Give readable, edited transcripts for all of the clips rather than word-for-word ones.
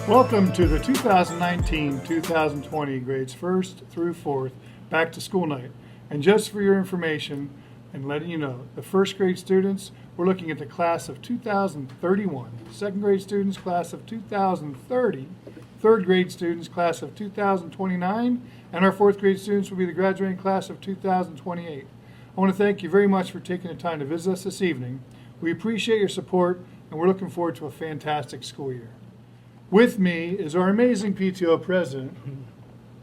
Welcome to the 2019-2020 grades 1st through 4th back to school night. And just for your information and letting you know, the first grade students, we're looking at the class of 2031, second grade students, class of 2030, third grade students, class of 2029, and our fourth grade students will be the graduating class of 2028. I want to thank you very much for taking the time to visit us this evening. We appreciate your support, and we're looking forward to a fantastic school year. With me is our amazing PTO president,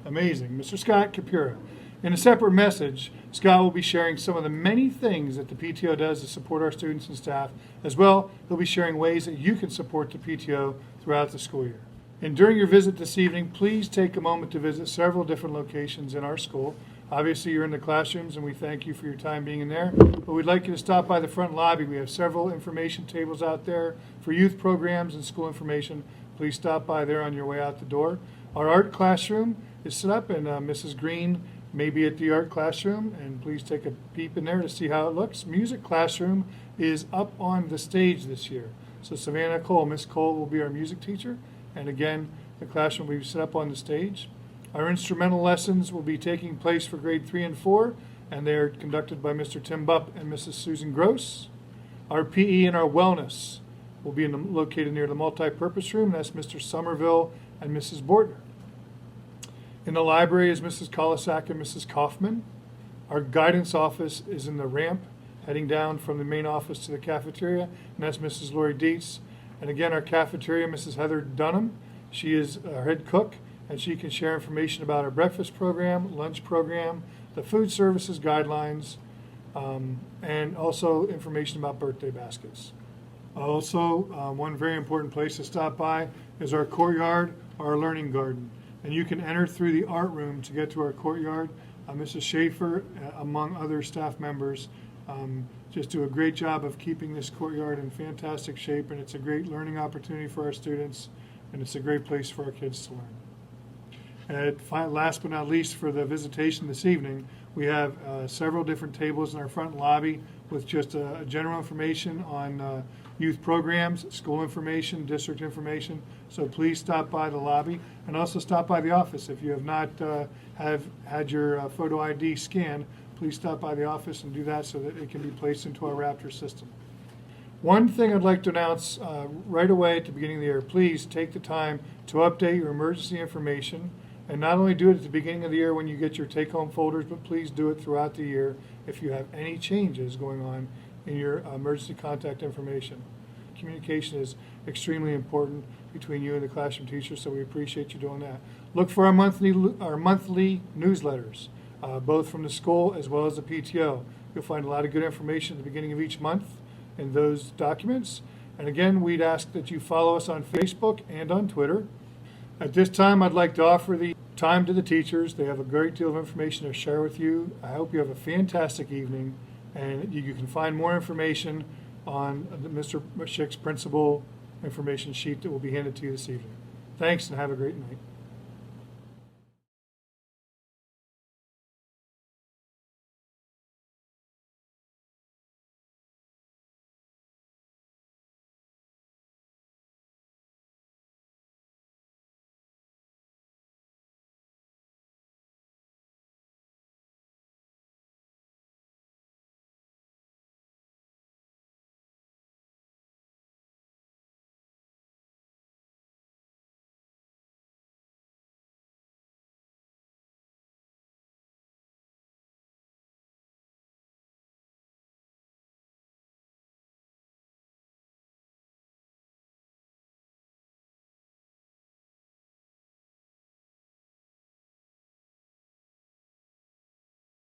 Mr. Scott Capura. In a separate message, Scott will be sharing some of the many things that the PTO does to support our students and staff. As well, he'll be sharing ways that you can support the PTO throughout the school year. And during your visit this evening, please take a moment to visit several different locations in our school. Obviously, you're in the classrooms, and we thank you for your time being in there. But we'd like you to stop by the front lobby. We have several information tables out there for youth programs and school information. Please stop by there on your way out the door. Our art classroom is set up, and Mrs. Green may be at the art classroom, and please take a peep in there to see how it looks. Music classroom is up on the stage this year. So Savannah Cole, Miss Cole will be our music teacher, and again, the classroom will be set up on the stage. Our instrumental lessons will be taking place for grade 3 and 4, and they are conducted by Mr. Tim Bupp and Mrs. Susan Gross. Our PE and our wellness will be located near the multi-purpose room. That's Mr. Somerville and Mrs. Bortner. In the library is Mrs. Kolisak and Mrs. Kaufman. Our guidance office is in the ramp, heading down from the main office to the cafeteria, and that's Mrs. Lori Dietz. And again, our cafeteria, Mrs. Heather Dunham. She is our head cook, and she can share information about our breakfast program, lunch program, the food services guidelines, and also information about birthday baskets. Also, one very important place to stop by is our courtyard, our learning garden. And you can enter through the art room to get to our courtyard. Mrs. Schaefer, among other staff members, just do a great job of keeping this courtyard in fantastic shape, and it's a great learning opportunity for our students, and it's a great place for our kids to learn. And last but not least, for the visitation this evening, we have several different tables in our front lobby with just general information on youth programs, school information, district information. So please stop by the lobby and also stop by the office. If you have not have had your photo ID scanned, please stop by the office and do that so that it can be placed into our Raptor system. One thing I'd like to announce right away at the beginning of the year, please take the time to update your emergency information. And not only do it at the beginning of the year when you get your take-home folders, but please do it throughout the year if you have any changes going on in your emergency contact information. Communication is extremely important between you and the classroom teacher, so we appreciate you doing that. Look for our monthly newsletters, both from the school as well as the PTO. You'll find a lot of good information at the beginning of each month in those documents. And again, we'd ask that you follow us on Facebook and on Twitter. At this time, I'd like to offer the time to the teachers. They have a great deal of information to share with you. I hope you have a fantastic evening, and you can find more information on Mr. Schick's principal information sheet that will be handed to you this evening. Thanks, and have a great night.